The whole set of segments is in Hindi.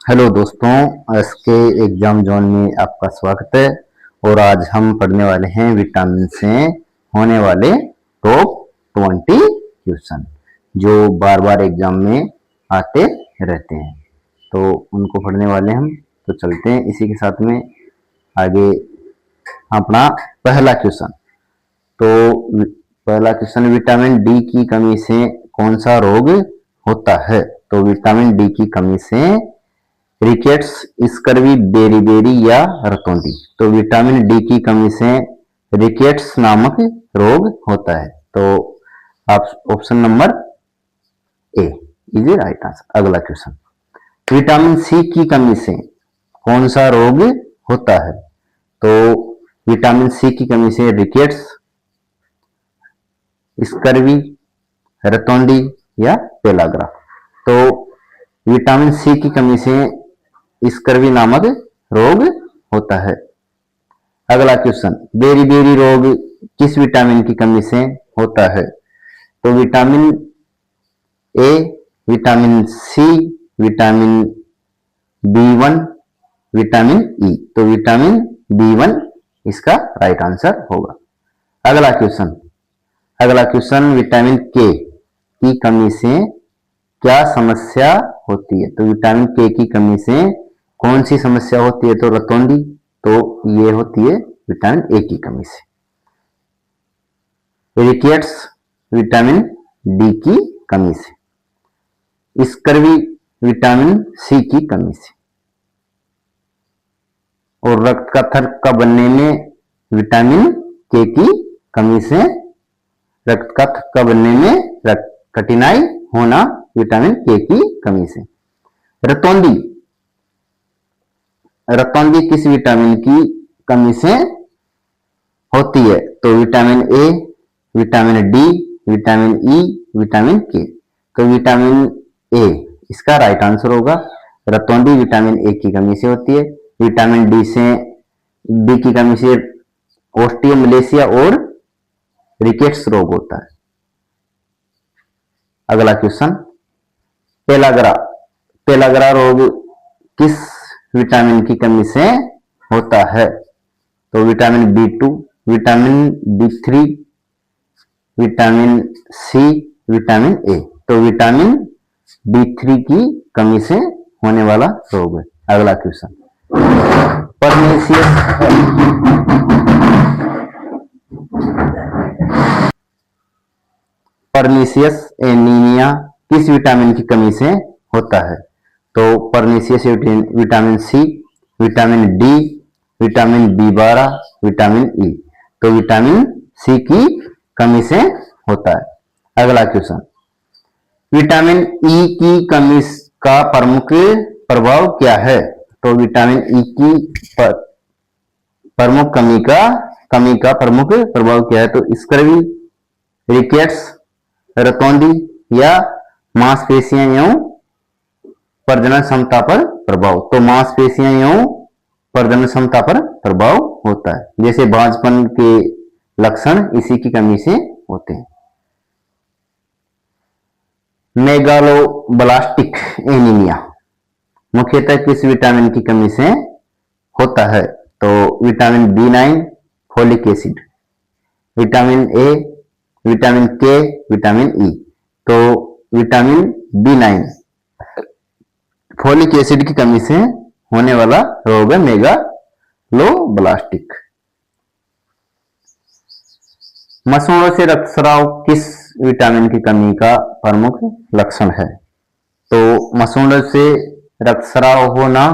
हेलो दोस्तों, एसके एग्जाम जोन में आपका स्वागत है। और आज हम पढ़ने वाले हैं विटामिन से होने वाले टॉप 20 क्वेश्चन जो बार बार एग्जाम में आते रहते हैं, तो उनको पढ़ने वाले हम। तो चलते हैं इसी के साथ में आगे। अपना पहला क्वेश्चन। तो पहला क्वेश्चन, विटामिन डी की कमी से कौन सा रोग होता है? तो विटामिन डी की कमी से रिकेट्स, स्कर्वी, बेरी या रतौंधी। तो विटामिन डी की कमी से रिकेट्स नामक रोग होता है। तो आप option number A is right answer. अगला क्वेश्चन, विटामिन सी की कमी से कौन सा रोग होता है? तो विटामिन सी की कमी से रिकेट्स, स्कर्वी, रतौंधी या पेलाग्रा। तो विटामिन सी की कमी से स्कर्वी नामक रोग होता है। अगला क्वेश्चन, बेरी रोग किस विटामिन की कमी से होता है? तो vitamin A, vitamin C, vitamin B one, vitamin E. तो विटामिन बी1 इसका राइट आंसर होगा। अगला क्वेश्चन, विटामिन के की कमी से क्या समस्या होती है? तो विटामिन के की कमी से कौन सी समस्या होती है? तो रतौंधी। तो ये होती है विटामिन ए की कमी से। रिकेट्स विटामिन डी की कमी से। स्कर्वी विटामिन सी की कमी से। और रक्त का थक्का बनने में विटामिन के की कमी से रक्त का थक्का बनने में कठिनाई होना विटामिन के की कमी से। रतौंधी किस विटामिन की कमी से होती है? तो vitamin A, vitamin D, vitamin E, vitamin K. तो विटामिन ए इसका राइट आंसर होगा। रतौंधी विटामिन ए की कमी से होती है। विटामिन डी की कमी से ऑस्टियोमलेशिया और रिकेट्स रोग होता है। अगला क्वेश्चन, पेलाग्रा रोग किस विटामिन की कमी से होता है? तो विटामिन बी2, विटामिन बी3, विटामिन सी, विटामिन ए। तो विटामिन बी3 की कमी से होने वाला रोग है। अगला क्वेश्चन, परनीसियस एनीमिया किस विटामिन की कमी से होता है? तो pernicious vitamin C, vitamin D, vitamin बी12, विटामिन ई। तो विटामिन सी की कमी से होता है। अगला क्वेश्चन, विटामिन ई की कमी का प्रमुख प्रभाव क्या है? तो विटामिन ई की प्रमुख कमी का प्रमुख प्रभाव क्या है? तो स्कर्वी, रिकेट्स, रतौंधी या मांसपेशियां एवं प्रजनन क्षमता पर प्रभाव। तो मांसपेशियां एवं प्रजनन क्षमता पर प्रभाव होता है। जैसे बांझपन के लक्षण इसी की कमी से होते हैं। मेगालोब्लास्टिक एनीमिया मुख्यतः किस विटामिन की कमी से होता है? तो vitamin B nine, folic acid, vitamin A, vitamin K, vitamin E. तो विटामिन बी9, फोलिक एसिड की कमी से होने वाला रोग है मेगालोब्लास्टिक। मसूड़ों से रक्तस्राव किस विटामिन की कमी का प्रमुख लक्षण है? तो मसूड़ों से रक्तस्राव होना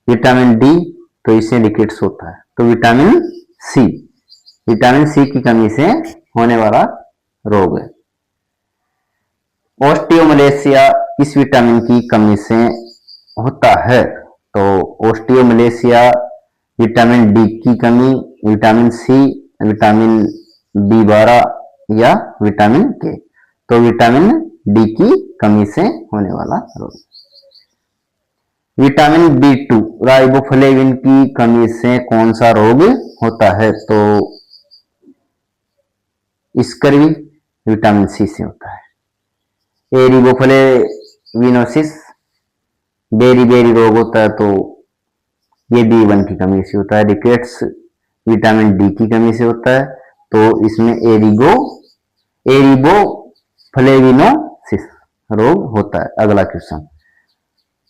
विटामिन डी, तो इससे रिकेट्स होता है। तो विटामिन सी की कमी से होने वाला रोग है। ऑस्टियोमलेशिया किस विटामिन की कमी से होता है? तो ऑस्टियोमलेशिया विटामिन डी की कमी, विटामिन सी, विटामिन बी12 या विटामिन के। तो विटामिन डी की कमी से होने वाला रोग। विटामिन बी2, राइबोफ्लेविन की कमी से कौन सा रोग होता है? तो स्कर्वी विटामिन सी से होता है। एरिबोफ्लेविनोसिस, बेरी बेरी रोग होता है तो ये B1 की कमी से होता है। रिकेट्स विटामिन डी की कमी से होता है, तो इसमें एरिबोफ्लेविनोसिस रोग होता है। अगला क्वेश्चन,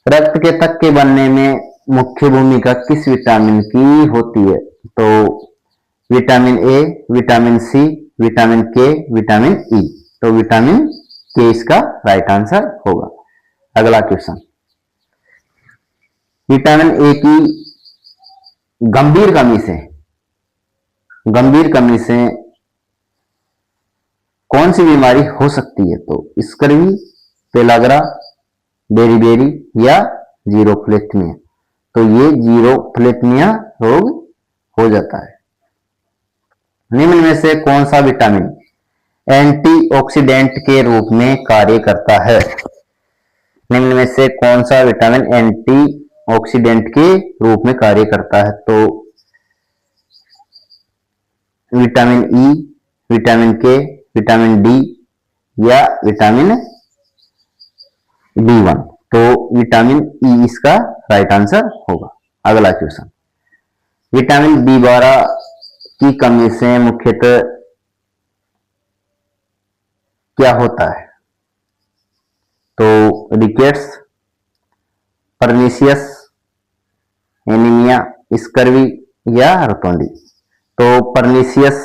रक्त के थक्के बनने में मुख्य भूमिका किस विटामिन की होती है? तो vitamin A, vitamin C, vitamin K, vitamin E. तो विटामिन के इसका राइट आंसर होगा। अगला क्वेश्चन, विटामिन ए की गंभीर कमी से कौन सी बीमारी हो सकती है? तो स्कर्वी, पेलाग्रा, बेरीबेरी या जीरोफ्लेक्मिया। तो ये जीरोफ्लेक्मिया रोग हो जाता है। निम्न में से कौन सा विटामिन एंटीऑक्सीडेंट के रूप में कार्य करता है? निम्न में से कौन सा विटामिन एंटीऑक्सीडेंट के रूप में कार्य करता है? तो vitamin E, vitamin K, vitamin D या विटामिन B1। तो विटामिन ई इसका राइट आंसर होगा। अगला क्वेश्चन, विटामिन B12 की कमी से मुख्यतः क्या होता है? तो रिकेट्स, परनीसियस, एनीमिया, स्कर्वी या रतौंधी। तो परनीसियस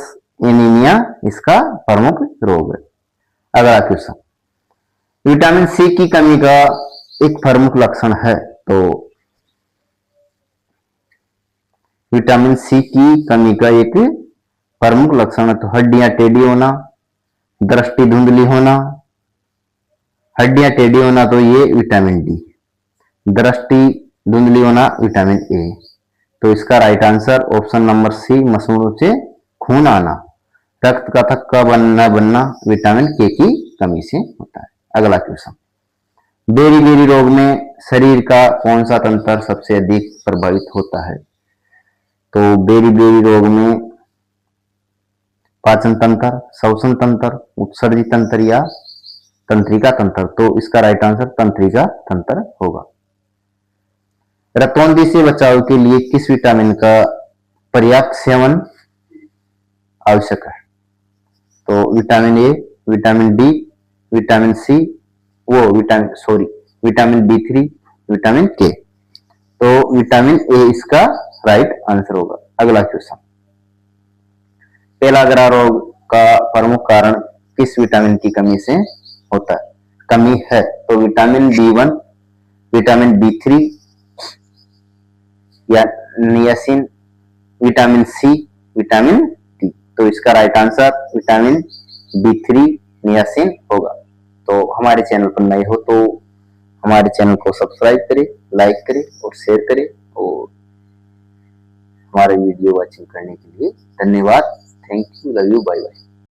एनीमिया इसका प्रमुख रोग है। अगला क्वेश्चन, विटामिन सी की कमी का एक प्रमुख लक्षण है। तो विटामिन सी की कमी का एक प्रमुख लक्षण है, तो हड्डियां टेढ़ी होना, दृष्टि धुंधली होना। हड्डियां टेढ़ी होना तो ये विटामिन डी, दृष्टि धुंधली होना विटामिन ए। तो इसका right answer option number C, मसूड़ों से खून आना, रक्त का थक्का बनना विटामिन के की कमी से होता है। अगला क्वेश्चन, बेरी रोग में शरीर का कौन सा तंत्र सबसे अधिक प्रभावित होता है? तो बेरी रोग में पाचन तंत्र, श्वसन तंत्र, उत्सर्जी तंत्र या तंत्रिका तंत्र। तो इसका राइट आंसर तंत्रिका तंत्र होगा। रतौंधी से बचाव के लिए किस विटामिन का पर्याप्त सेवन आवश्यक है? तो vitamin A, vitamin D, vitamin C, vitamin B3, vitamin K. तो विटामिन ए इसका राइट आंसर होगा। अगला क्वेश्चन, पेलाग्रा रोग का प्रमुख कारण किस विटामिन की कमी से होता है? कमी है तो विटामिन B1, विटामिन B3 या niacin, vitamin C, vitamin D. तो इसका right answer vitamin B3 niacin होगा। तो हमारे चैनल पर नए हो तो हमारे चैनल को सब्सक्राइब करें, लाइक करें और शेयर करें। और हमारे वीडियो वॉचिंग करने के लिए धन्यवाद। Thank you, love you, bye bye.